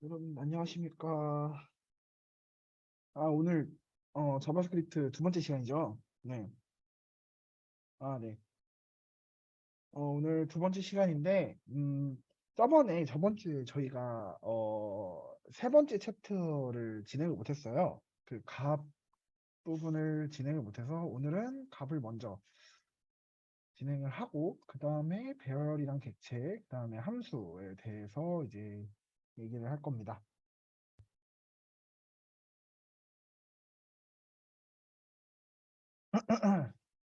여러분 안녕하십니까? 오늘 자바스크립트 두 번째 시간이죠. 네. 네. 오늘 두 번째 시간인데 저번 주에 저희가 세 번째 챕터를 진행을 못했어요. 그 갑 부분을 진행을 못해서 오늘은 갑을 먼저 진행을 하고 그 다음에 배열이랑 객체, 그 다음에 함수에 대해서 이제 얘기를 할 겁니다.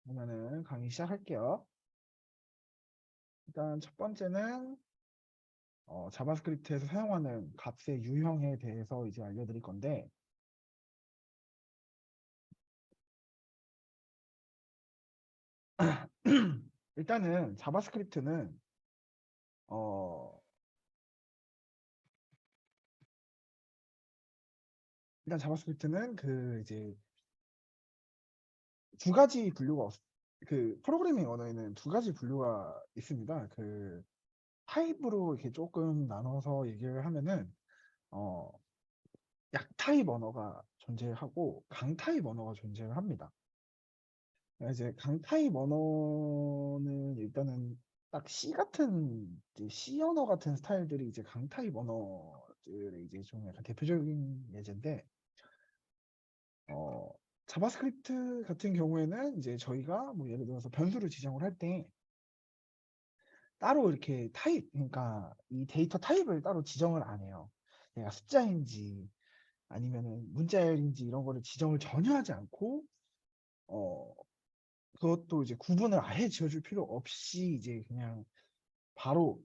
그러면은 강의 시작할게요. 일단 첫 번째는 자바스크립트에서 사용하는 값의 유형에 대해서 이제 알려드릴 건데, 일단은 어, 자바스크립트는 그 이제 두 가지 분류가 그 프로그래밍 언어에는 두 가지 분류가 있습니다. 그 타입으로 이렇게 조금 나눠서 얘기를 하면은 어, 약타입 언어가 존재하고 강타입 언어가 존재를 합니다. 이제 강타입 언어는 일단은 딱 C 언어 같은 스타일들이 이제 강타입 언어들의 이제 좀 약간 대표적인 예제인데, 어, 자바스크립트 같은 경우에는 이제 저희가 뭐 예를 들어서 변수를 지정을 할 때 따로 이렇게 그러니까 이 데이터 타입을 따로 지정을 안 해요. 얘가 숫자인지 아니면은 문자열인지 이런 거를 지정을 전혀 하지 않고, 어, 그것도 이제 구분을 아예 지어줄 필요 없이 이제 그냥 바로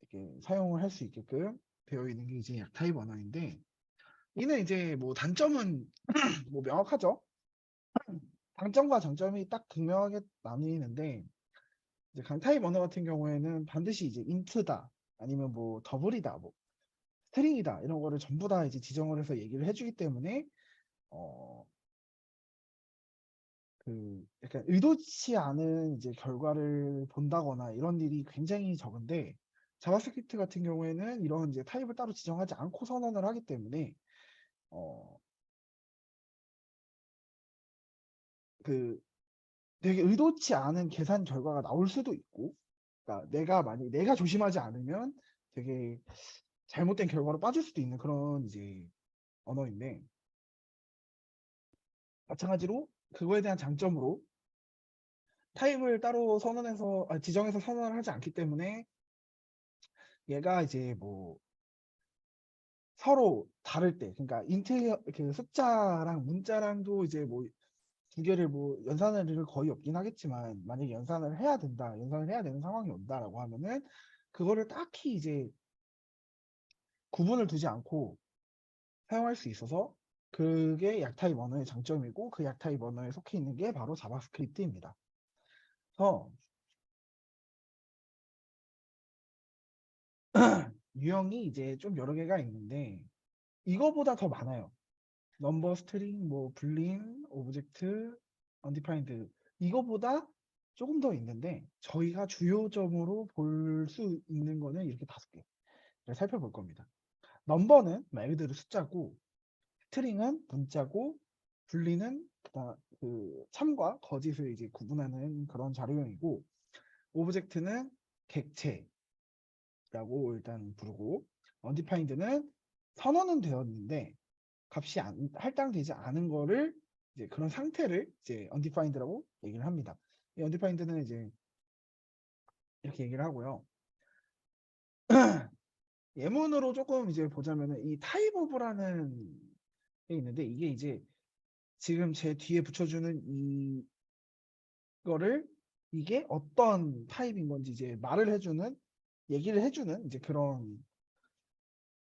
이렇게 사용을 할 수 있게끔 되어 있는 게 이제 약타입 언어인데, 이는 이제 뭐 단점은 뭐 명확하죠. 장점과 장점이 딱 극명하게 나뉘는데, 이제 강타입 언어 같은 경우에는 반드시 이제 인트다 아니면 뭐 더블이다 뭐 스트링이다 이런 거를 전부 다 이제 지정을 해서 얘기를 해주기 때문에 어 그 약간 의도치 않은 이제 결과를 본다거나 이런 일이 굉장히 적은데, 자바스크립트 같은 경우에는 이런 이제 타입을 따로 지정하지 않고 선언을 하기 때문에 어, 그 되게 의도치 않은 계산 결과가 나올 수도 있고, 그러니까 내가 조심하지 않으면 되게 잘못된 결과로 빠질 수도 있는 그런 이제 언어인데, 마찬가지로 그거에 대한 장점으로 타입을 따로 지정해서 선언을 하지 않기 때문에 얘가 이제 뭐 서로 다를 때, 그러니까 그 숫자랑 문자랑도 이제 뭐 두 개를 뭐 연산할 일은 거의 없긴 하겠지만, 만약에 연산을 해야 되는 상황이 온다라고 하면은 그거를 딱히 이제 구분을 두지 않고 사용할 수 있어서 그게 약타입 언어의 장점이고, 그 약타입 언어에 속해 있는 게 바로 자바스크립트입니다. 그래서 유형이 이제 좀 여러 개가 있는데 이거보다 더 많아요. 넘버, 스트링, 뭐 불린, 오브젝트, 언디파인드, 이거보다 조금 더 있는데 저희가 주요점으로 볼 수 있는 거는 이렇게 다섯 개를 살펴볼 겁니다. 넘버는 말 그대로 숫자고, 스트링은 문자고, 불리는 그 참과 거짓을 이제 구분하는 그런 자료형이고, 오브젝트는 객체라고 일단 부르고, 언디파인드는 선언은 되었는데 값이 할당되지 않은 거를 이제 그런 상태를 이제 undefined라고 얘기를 합니다. 이 undefined는 이제 이렇게 얘기를 하고요. 예문으로 조금 이제 보자면은 이 type of라는 게 있는데, 이게 이제 지금 제 뒤에 붙여주는 이거를 이게 어떤 타입인 건지 이제 얘기를 해주는 이제 그런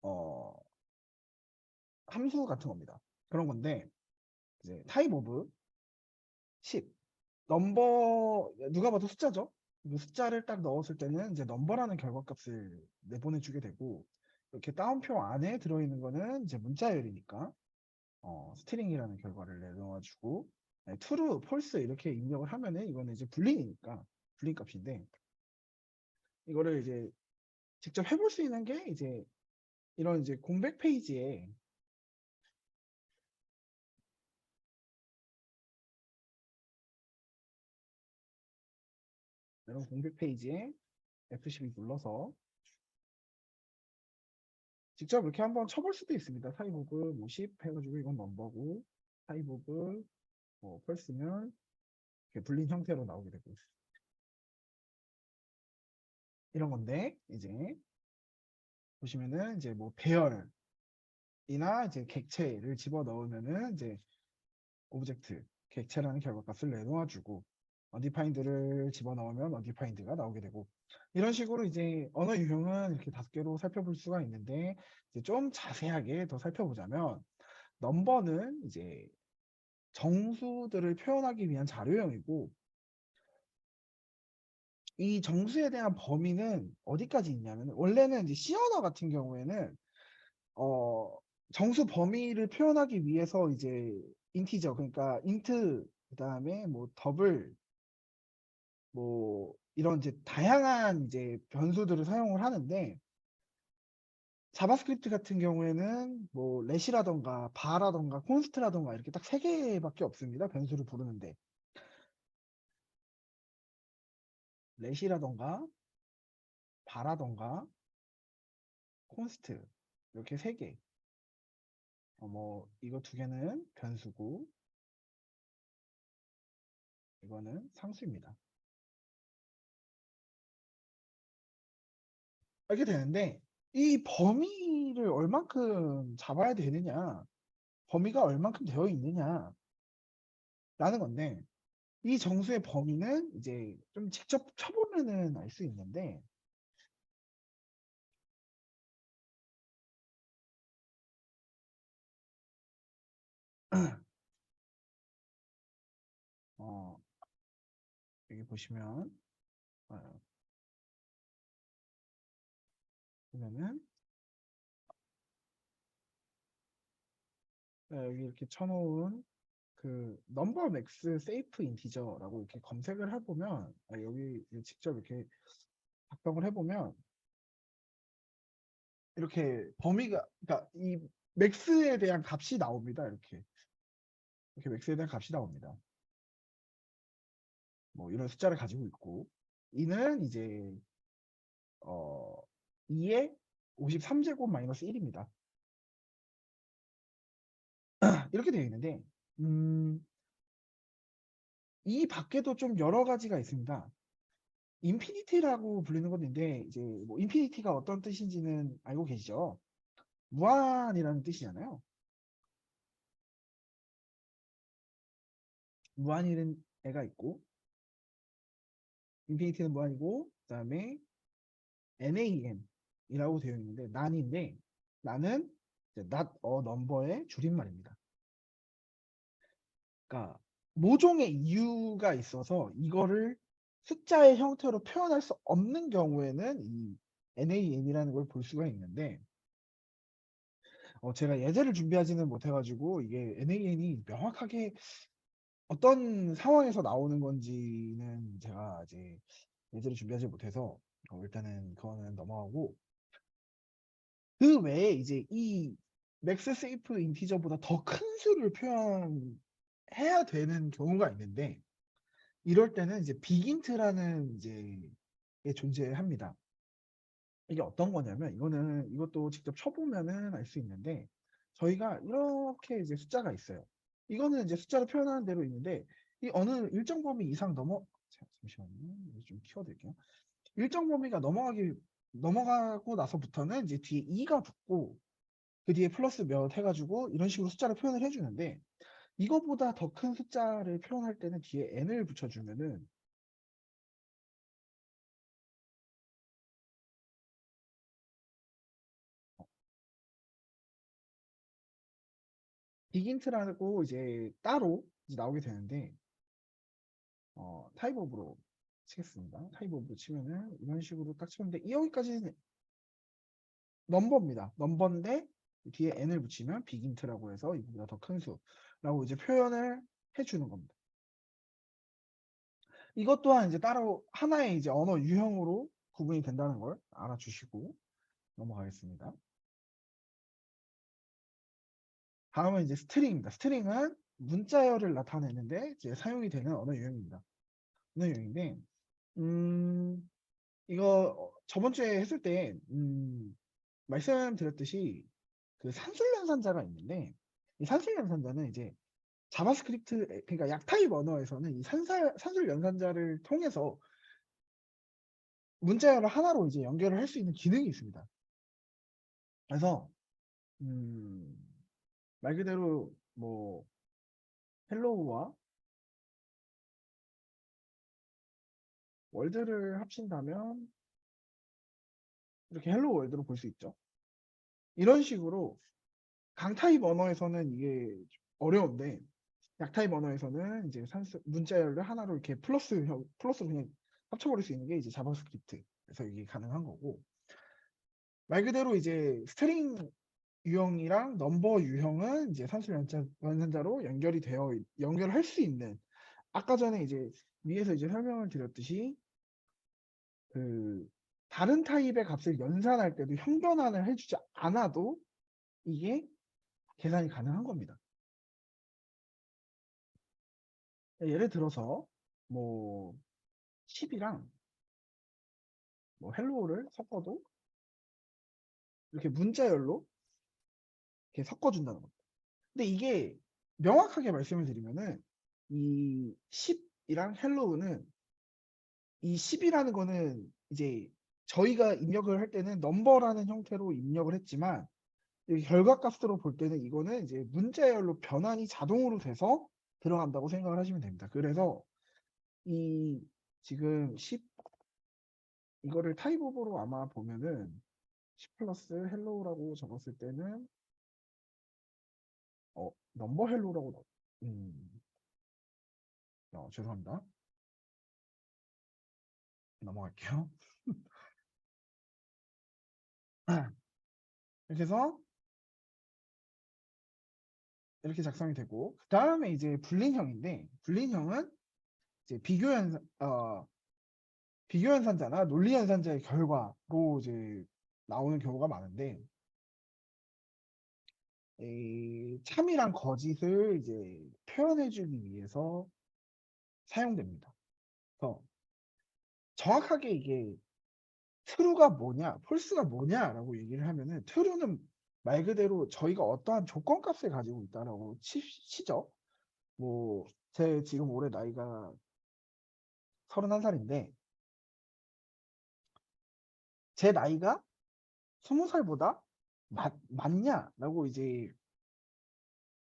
어 함수 같은 겁니다. 그런 건데, 이제 type of 10 넘버, 누가 봐도 숫자죠. 이 숫자를 딱 넣었을 때는 이제 넘버라는 결과값을 내보내주게 되고, 이렇게 따옴표 안에 들어있는 거는 이제 문자열이니까 스트링이라는 결과를 내놓아주고, true, false 이렇게 입력을 하면은 이거는 이제 불린이니까 불린 값인데, 이거를 이제 직접 해볼 수 있는 게 이제 이런 이제 공백 페이지에 이런 공백 페이지에 F12 눌러서 직접 이렇게 한번 쳐볼 수도 있습니다. 타입오브 뭐 10 해가지고 이건 넘버고 타입오브 뭐 펄스면 이렇게 불린 형태로 나오게 되고 이런 건데 이제 보시면은 이제 뭐 배열이나 이제 객체를 집어 넣으면은 이제 오브젝트 객체라는 결과값을 내놓아주고 undefined를 집어넣으면 undefined가 나오게 되고 이런 식으로 이제 언어 유형은 이렇게 5개로 살펴볼 수가 있는데 이제 좀 자세하게 더 살펴보자면 넘버는 이제 정수들을 표현하기 위한 자료형이고 이 정수에 대한 범위는 어디까지 있냐면 원래는 이제 C 언어 같은 경우에는 어 정수 범위를 표현하기 위해서 이제 인티저 그러니까 인트 그다음에 뭐 더블 뭐 이런 이제 다양한 이제 변수들을 사용을 하는데 자바스크립트 같은 경우에는 뭐 렛이라던가 바라던가 콘스트라던가 이렇게 딱 3개밖에 없습니다. 변수를 부르는데 렛이라던가 바라던가 콘스트 이렇게 3개 뭐 이거 2개는 변수고 이거는 상수입니다. 이렇게 되는데 이 범위를 얼만큼 잡아야 되느냐 범위가 얼만큼 되어 있느냐라는 건데 이 정수의 범위는 이제 좀 직접 쳐보면은 알 수 있는데 어, 여기 보시면 보면은 여기 이렇게 쳐놓은 그 넘버 맥스 세이프 인티저라고 이렇게 검색을 해보면 여기 직접 이렇게 작성을 해보면 이렇게 범위가 그러니까 이 맥스에 대한 값이 나옵니다. 이렇게 맥스에 대한 값이 나옵니다. 뭐 이런 숫자를 가지고 있고 이는 이제 2의 53제곱 마이너스 1입니다. 이렇게 되어 있는데 이 밖에도 좀 여러 가지가 있습니다. 인피니티라고 불리는 건데 이제 뭐 인피니티가 어떤 뜻인지는 알고 계시죠? 무한이라는 뜻이잖아요. 무한이라는 애가 있고 인피니티는 무한이고 그다음에 NaN이라고 되어 있는데 난인데 난은 not a number의 줄임말입니다. 그러니까 모종의 이유가 있어서 이거를 숫자의 형태로 표현할 수 없는 경우에는 이 NaN이라는 걸 볼 수가 있는데 제가 예제를 준비하지는 못해가지고 이게 NaN이 명확하게 어떤 상황에서 나오는 건지는 제가 이제 예제를 준비하지 못해서 일단은 그거는 넘어가고 그 외에 이제 이 맥스 세이프 인티저보다 더 큰 수를 표현해야 되는 경우가 있는데 이럴 때는 이제 빅인트라는 이제 게 존재합니다. 이게 어떤 거냐면 이것도 직접 쳐보면은 알 수 있는데 저희가 이렇게 이제 숫자가 있어요. 이거는 이제 숫자로 표현하는 대로 있는데 이 어느 일정 범위 이상 잠시만요. 이거 좀 키워드릴게요. 일정 범위가 넘어가고 나서부터는 이제 뒤에 2가 붙고 그 뒤에 플러스 몇 해가지고 이런 식으로 숫자를 표현을 해주는데 이거보다 더 큰 숫자를 표현할 때는 뒤에 n을 붙여주면은 빅인트라고 이제 따로 이제 나오게 되는데 타입 오브로 치겠습니다. 타입 오브로 치면은 이런 식으로 딱 치는데 여기까지는 넘버입니다. 넘버인데 뒤에 n을 붙이면 빅인트라고 해서 이거보다 더 큰 수라고 이제 표현을 해주는 겁니다. 이것 또한 이제 따로 하나의 이제 언어 유형으로 구분이 된다는 걸 알아주시고 넘어가겠습니다. 다음은 이제 스트링입니다. 스트링은 문자열을 나타내는데 이제 사용이 되는 언어 유형입니다. 언어 유형인데, 이거 저번 주에 했을 때, 말씀드렸듯이 그 산술 연산자가 있는데, 이 산술 연산자는 이제 자바스크립트, 그러니까 약타입 언어에서는 이 산술 연산자를 통해서 문자열을 하나로 이제 연결을 할 수 있는 기능이 있습니다. 그래서, 음, 말 그대로 뭐, 헬로우와 월드를 합친다면 이렇게 헬로 월드로 볼 수 있죠. 이런 식으로 강타입 언어에서는 이게 어려운데 약타입 언어에서는 이제 문자열을 하나로 이렇게 플러스로 그냥 합쳐버릴 수 있는 게 이제 자바스크립트에서 이게 가능한 거고, 말 그대로 이제 스트링 유형이랑 넘버 유형은 이제 산술 연산자로 연결할 수 있는, 아까 전에 이제 위에서 이제 설명을 드렸듯이 그 다른 타입의 값을 연산할 때도 형변환을 해주지 않아도 이게 계산이 가능한 겁니다. 예를 들어서 뭐 10이랑 뭐 헬로우를 섞어도 이렇게 문자열로 이렇게 섞어준다는 겁니다. 근데 이게 명확하게 말씀을 드리면은 이 10이랑 헬로우는, 이 10이라는 거는 이제 저희가 입력을 할 때는 넘버라는 형태로 입력을 했지만 이 결과값으로 볼 때는 이거는 이제 문자열로 변환이 자동으로 돼서 들어간다고 생각을 하시면 됩니다. 그래서 이 지금 10 이거를 타입오버로 아마 보면은 10 플러스 헬로우라고 적었을 때는 넘버 헬로우라고 죄송합니다. 넘어갈게요. 이렇게 해서 이렇게 작성이 되고, 그 다음에 이제 불린형인데, 불린형은 이제 비교연산자나 논리연산자의 결과로 이제 나오는 경우가 많은데, 이 참이랑 거짓을 이제 표현해주기 위해서 사용됩니다. 그래서 정확하게 이게 true가 뭐냐, false가 뭐냐라고 얘기를 하면은, true는 말 그대로 저희가 어떠한 조건값을 가지고 있다라고 치죠. 뭐 제 지금 올해 나이가 31살인데 제 나이가 20살보다 많냐라고 이제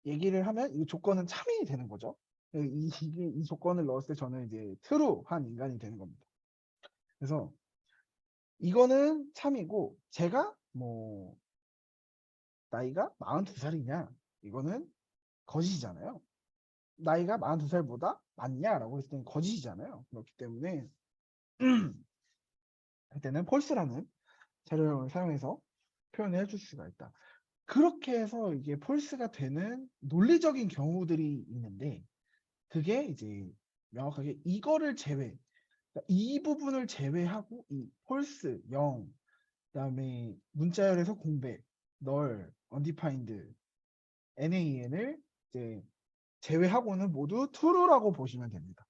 얘기를 하면 이 조건은 참이 되는 거죠. 이 조건을 넣었을 때 저는 이제 true한 인간이 되는 겁니다. 그래서 이거는 참이고, 제가 뭐 나이가 42살이냐 이거는 거짓이잖아요. 나이가 42살보다 많냐라고 했을 때는 거짓이잖아요. 그렇기 때문에 그때는 false라는 재료형을 사용해서 표현을 해줄 수가 있다. 그렇게 해서 이게 false가 되는 논리적인 경우들이 있는데, 그게 이제 명확하게 이거를 그러니까 이 부분을 제외하고 이 false, 0, 그다음에 문자열에서 공백, null, undefined, nan을 이제 제외하고는 모두 true라고 보시면 됩니다.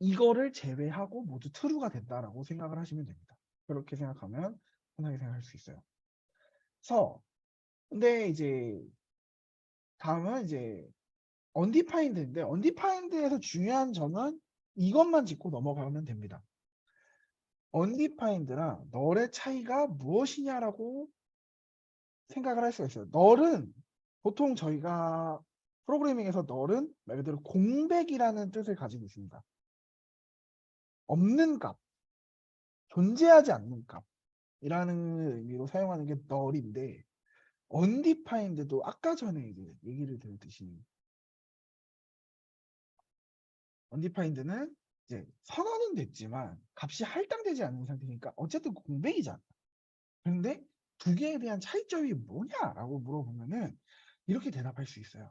이거를 제외하고 모두 true가 된다라고 생각을 하시면 됩니다. 그렇게 생각하면 편하게 생각할 수 있어요. 그래서 근데 이제 다음은 이제 undefined인데, undefined에서 중요한 점은 이것만 짚고 넘어가면 됩니다. undefined랑 null의 차이가 무엇이냐라고 생각을 할 수가 있어요. null은 보통 저희가 프로그래밍에서 null은 말 그대로 공백이라는 뜻을 가지고 있습니다. 없는 값, 존재하지 않는 값이라는 의미로 사용하는 게 null인데, undefined도 아까 전에 이제 얘기를 드렸듯이 undefined는 이제 선언은 됐지만 값이 할당되지 않는 상태니까 어쨌든 공백이잖아. 그런데 두 개에 대한 차이점이 뭐냐라고 물어보면은 이렇게 대답할 수 있어요.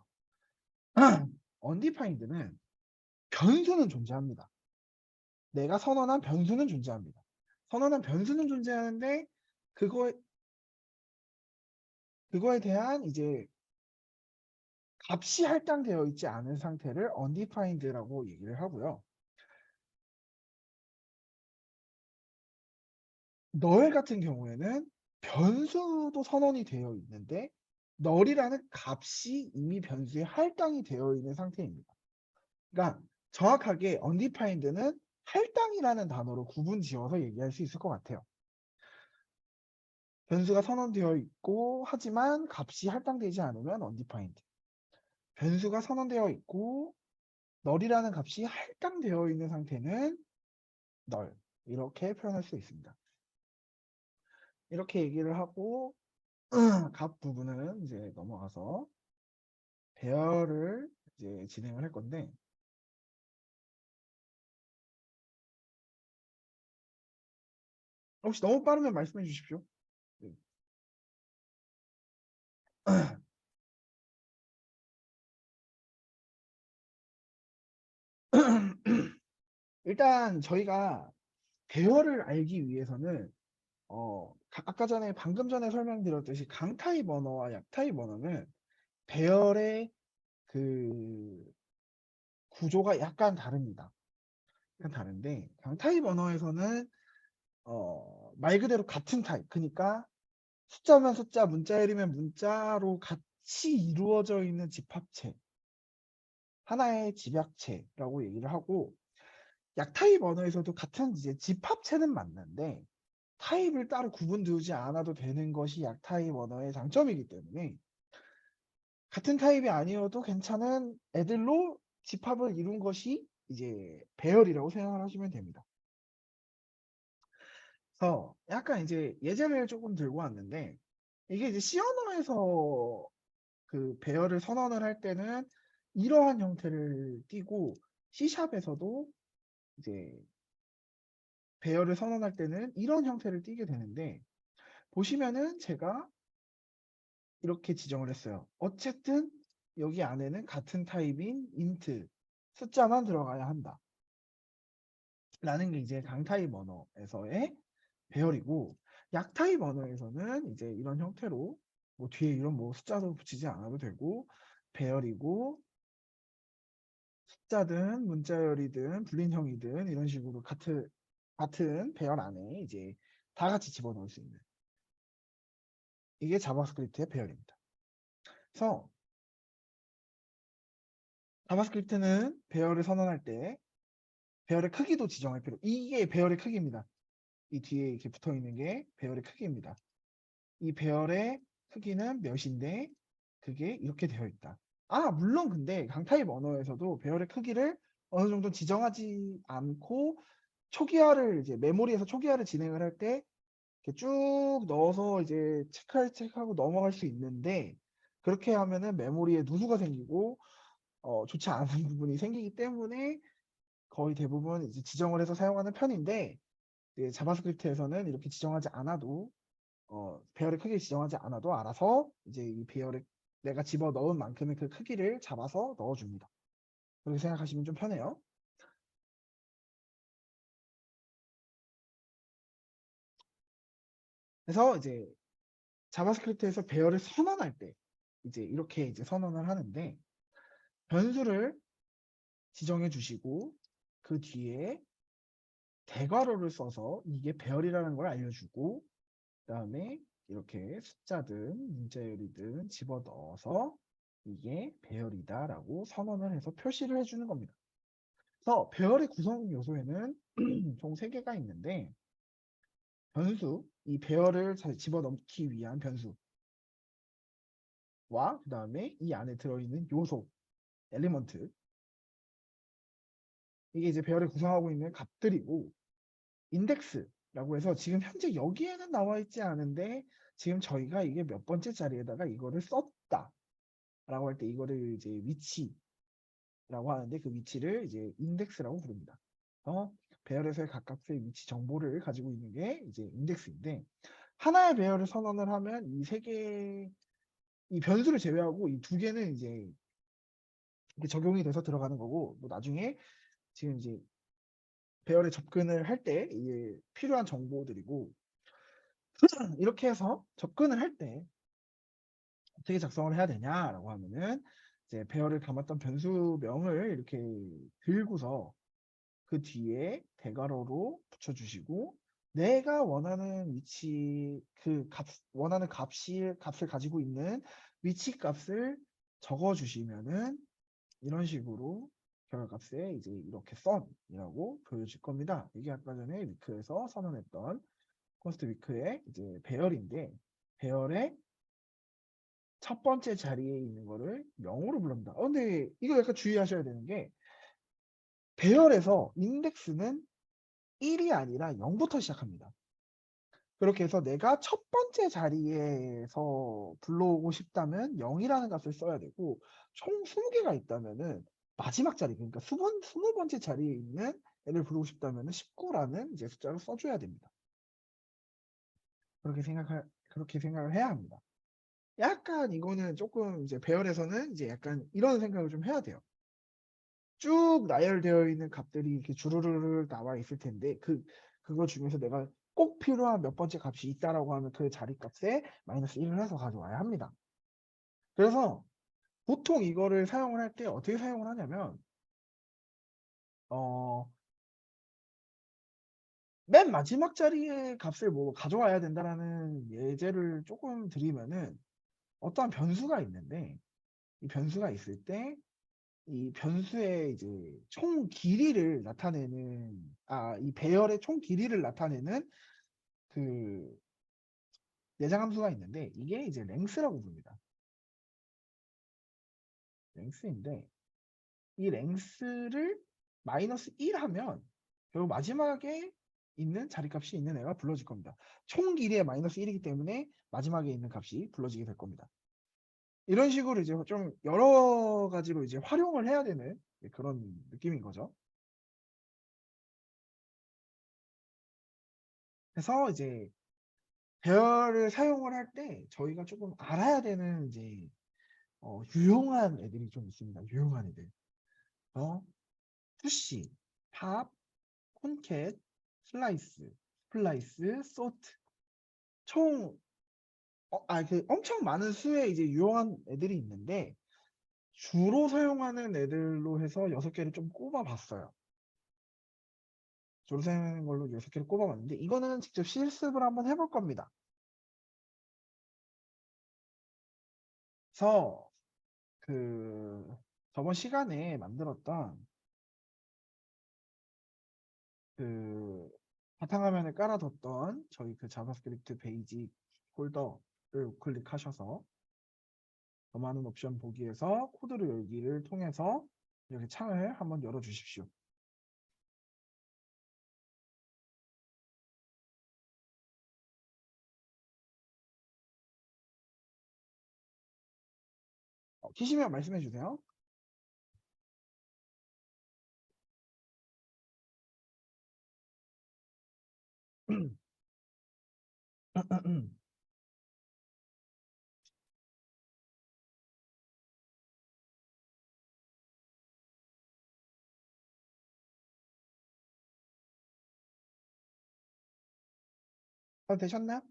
undefined는 변수는 존재합니다. 내가 선언한 변수는 존재합니다. 선언한 변수는 존재하는데 그거 그거에 대한 이제 값이 할당되어 있지 않은 상태를 undefined라고 얘기를 하고요. 널 같은 경우에는 변수도 선언이 되어 있는데 널이라는 값이 이미 변수에 할당이 되어 있는 상태입니다. 그러니까 정확하게 undefined는 할당이라는 단어로 구분 지어서 얘기할 수 있을 것 같아요. 변수가 선언되어 있고 하지만 값이 할당되지 않으면 undefined. 변수가 선언되어 있고 널이라는 값이 할당되어 있는 상태는 널. 이렇게 표현할 수 있습니다. 이렇게 얘기를 하고 값 부분은 이제 넘어가서 배열을 이제 진행을 할 건데 혹시 너무 빠르면 말씀해 주십시오. 네. 일단 저희가 배열을 알기 위해서는 아까 전에 방금 전에 설명드렸듯이 강타입 언어와 약타입 언어는 배열의 그 구조가 약간 다릅니다. 약간 다른데 강타입 언어에서는 말 그대로 같은 타입, 그러니까 숫자면 숫자, 문자열이면 문자로 같이 이루어져 있는 집합체, 하나의 집약체라고 얘기를 하고, 약타입 언어에서도 같은 이제 집합체는 맞는데 타입을 따로 구분 두지 않아도 되는 것이 약타입 언어의 장점이기 때문에 같은 타입이 아니어도 괜찮은 애들로 집합을 이룬 것이 이제 배열이라고 생각을 하시면 됩니다. 그래서 약간 이제 예제를 조금 들고 왔는데 이게 이제 C 언어에서 그 배열을 선언을 할 때는 이러한 형태를 띠고 C샵에서도 이제 배열을 선언할 때는 이런 형태를 띠게 되는데 보시면은 제가 이렇게 지정을 했어요. 어쨌든 여기 안에는 같은 타입인 int 숫자만 들어가야 한다. 라는 게 이제 강타입 언어에서의 배열이고 약타입 언어에서는 이제 이런 형태로 뭐 뒤에 이런 뭐 숫자도 붙이지 않아도 되고 배열이고 숫자든 문자열이든 불린형이든 이런 식으로 같은 배열 안에 이제 다 같이 집어넣을 수 있는 이게 자바스크립트의 배열입니다. 그래서 자바스크립트는 배열을 선언할 때 배열의 크기도 지정할 필요. 이게 배열의 크기입니다. 이 뒤에 이렇게 붙어 있는 게 배열의 크기입니다. 이 배열의 크기는 몇인데 그게 이렇게 되어 있다. 물론 근데 강타입 언어에서도 배열의 크기를 어느 정도 지정하지 않고 초기화를 이제 메모리에서 초기화를 진행을 할 때 이렇게 쭉 넣어서 이제 체크하고 넘어갈 수 있는데 그렇게 하면은 메모리에 누수가 생기고 좋지 않은 부분이 생기기 때문에 거의 대부분 이제 지정을 해서 사용하는 편인데 자바스크립트에서는 이렇게 지정하지 않아도 배열의 크기 지정하지 않아도 알아서 이제 이 배열에 내가 집어 넣은 만큼의 그 크기를 잡아서 넣어줍니다. 그렇게 생각하시면 좀 편해요. 그래서 이제 자바스크립트에서 배열을 선언할 때 이제 이렇게 이제 선언을 하는데 변수를 지정해 주시고 그 뒤에 대괄호를 써서 이게 배열이라는 걸 알려주고 그다음에 이렇게 숫자든 문자열이든 집어넣어서 이게 배열이다라고 선언을 해서 표시를 해주는 겁니다. 그래서 배열의 구성 요소에는 총 3개가 있는데 변수, 이 배열을 잘 집어넣기 위한 변수와 그 다음에 이 안에 들어있는 요소, 엘리먼트 이게 이제 배열을 구성하고 있는 값들이고 인덱스라고 해서 지금 현재 여기에는 나와 있지 않은데 지금 저희가 이게 몇 번째 자리에다가 이거를 썼다 라고 할 때 이거를 이제 위치라고 하는데 그 위치를 이제 인덱스라고 부릅니다. 배열에서의 각각의 위치 정보를 가지고 있는 게 이제 인덱스인데 하나의 배열을 선언을 하면 이 3개 이 변수를 제외하고 이 2개는 이제 적용이 돼서 들어가는 거고 뭐 나중에 지금 이제 배열에 접근을 할 때 이게 필요한 정보들이고 이렇게 해서 접근을 할 때 어떻게 작성을 해야 되냐라고 하면은 이제 배열을 담았던 변수명을 이렇게 들고서 그 뒤에 대괄호로 붙여주시고 내가 원하는 위치 원하는 값을 가지고 있는 위치 값을 적어주시면은 이런 식으로 결과값에 이제 이렇게 썬이라고 보여질 겁니다. 이게 아까 전에 위크에서 선언했던 콘스트 위크의 이제 배열인데 배열의 첫 번째 자리에 있는 거를 0으로 불릅니다. 근데 이거 약간 주의하셔야 되는 게 배열에서 인덱스는 1이 아니라 0부터 시작합니다. 그렇게 해서 내가 첫 번째 자리에서 불러오고 싶다면 0이라는 값을 써야 되고 총 20개가 있다면은 마지막 자리 그러니까 20번째 자리에 있는 애를 부르고 싶다면은 19라는 이제 숫자를 써줘야 됩니다. 그렇게 생각을 해야 합니다. 약간 이거는 조금 이제 배열에서는 이제 약간 이런 생각을 좀 해야 돼요. 쭉 나열되어 있는 값들이 이렇게 주르르르 나와 있을 텐데 그거 중에서 내가 꼭 필요한 몇 번째 값이 있다라고 하면 그 자리 값에 마이너스 1을 해서 가져와야 합니다. 그래서 보통 이거를 사용을 할 때 어떻게 사용을 하냐면 맨 마지막 자리에 값을 뭐 가져와야 된다라는 예제를 조금 드리면은 어떠한 변수가 있는데 이 변수가 있을 때 이 변수의 이제 총 길이를 나타내는 이 배열의 총 길이를 나타내는 그 내장 함수가 있는데 이게 이제 랭스라고 부릅니다. 랭스인데 이 랭스를 마이너스 1 하면 결국 마지막에 있는 자리값이 있는 애가 불러질 겁니다. 총 길이의 마이너스 1이기 때문에 마지막에 있는 값이 불러지게 될 겁니다. 이런 식으로 이제 좀 여러 가지로 이제 활용을 해야 되는 그런 느낌인 거죠. 그래서 이제 배열을 사용을 할 때 저희가 조금 알아야 되는 이제 유용한 애들이 좀 있습니다. 유용한 애들. 푸시, 팝, 콘캣, 슬라이스, 스플라이스, 소트. 총 엄청 많은 수의 이제 유용한 애들이 있는데 주로 사용하는 애들로 해서 6개를 좀 꼽아봤어요. 주로 사용하는 걸로 6개를 꼽아봤는데 이거는 직접 실습을 한번 해볼 겁니다. 그래서 저번 시간에 만들었던 바탕화면에 깔아뒀던 저희 자바스크립트 페이지 폴더를 우클릭하셔서 더 많은 옵션 보기에서 코드를 열기를 통해서 이렇게 창을 한번 열어주십시오. 키시면 말씀해 주세요. 되셨나요?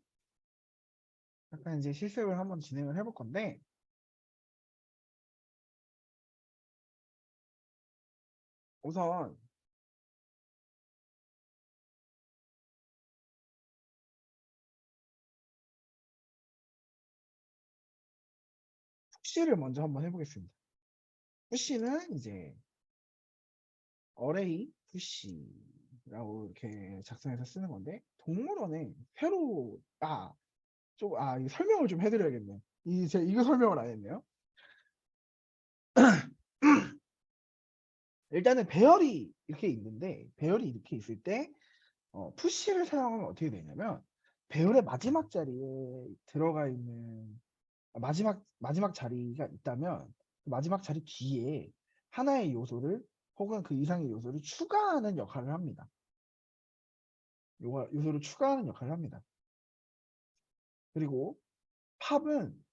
약간 이제 실습을 한번 진행을 해볼 건데 우선 푸시를 먼저 한번 해보겠습니다. 푸시는 이제 어레이 푸시라고 이렇게 작성해서 쓰는 건데 동물원에 새로 이 설명을 좀 해드려야겠네요. 제가 이거 설명을 안 했네요. 일단은 배열이 이렇게 있는데 배열이 이렇게 있을 때 푸시를 사용하면 어떻게 되냐면 배열의 마지막 자리에 들어가 있는 마지막 자리가 있다면 그 마지막 자리 뒤에 하나의 요소를 혹은 그 이상의 요소를 추가하는 역할을 합니다. 요소를 추가하는 역할을 합니다. 그리고 팝은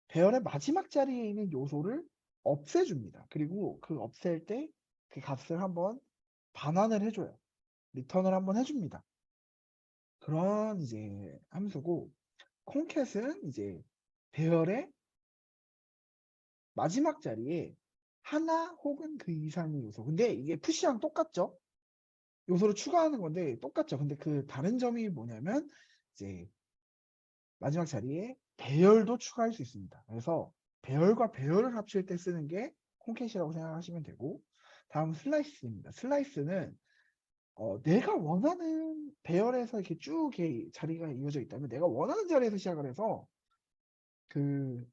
배열의 마지막 자리에 있는 요소를 없애줍니다. 그리고 그 없앨 때 그 값을 한번 반환을 해줘요. 리턴을 한번 해줍니다. 그런 이제 함수고 콘캣은 이제 배열의 마지막 자리에 하나 혹은 그 이상의 요소. 근데 이게 푸시랑 똑같죠? 요소를 추가하는 건데 똑같죠. 근데 그 다른 점이 뭐냐면 이제 마지막 자리에 배열도 추가할 수 있습니다. 그래서 배열과 배열을 합칠 때 쓰는 게 콘캣이라고 생각하시면 되고, 다음 슬라이스입니다. 슬라이스는 내가 원하는 배열에서 이렇게 쭉 이렇게 자리가 이어져 있다면 내가 원하는 자리에서 시작을 해서 그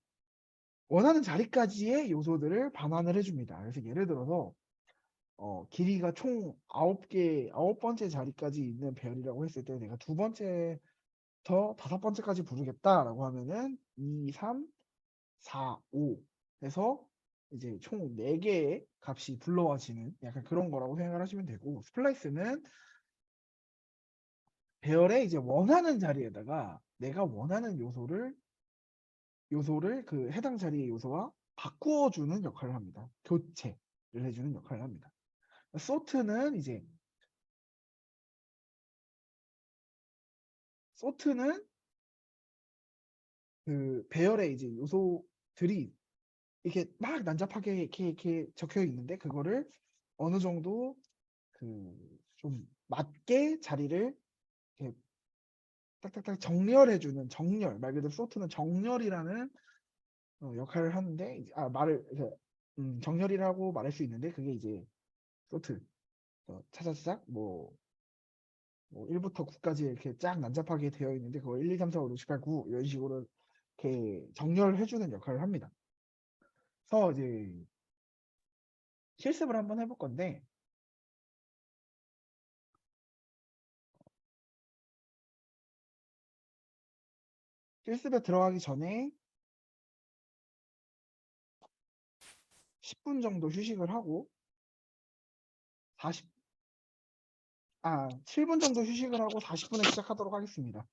원하는 자리까지의 요소들을 반환을 해줍니다. 그래서 예를 들어서 길이가 총 9개, 9번째 자리까지 있는 배열이라고 했을 때 내가 두 번째부터 다섯 번째까지 부르겠다라고 하면은 2, 3, 4, 5 해서 이제 총 4개의 값이 불러와지는 약간 그런 거라고 생각을 하시면 되고, 스플라이스는 배열의 이제 원하는 자리에다가 내가 원하는 요소를 그 해당 자리의 요소와 바꾸어주는 역할을 합니다. 교체를 해주는 역할을 합니다. 소트는 이제 소트는 그 배열의 이제 요소들이 이렇게 막 난잡하게 이렇게 적혀 있는데 그거를 어느 정도 그 좀 맞게 자리를 이렇게 딱딱딱 정렬해주는 정렬, 말 그대로 소트는 정렬이라는 역할을 하는데 말을 정렬이라고 말할 수 있는데 그게 이제 소트 차차차작 뭐 1부터 9까지 이렇게 쫙 난잡하게 되어 있는데 그걸 1, 2, 3, 4, 5, 6, 7, 8, 9 이런 식으로 이렇게 정렬해주는 역할을 합니다. 그래서 이제 실습을 한번 해볼 건데 실습에 들어가기 전에 10분 정도 휴식을 하고 7분 정도 휴식을 하고 40분에 시작하도록 하겠습니다.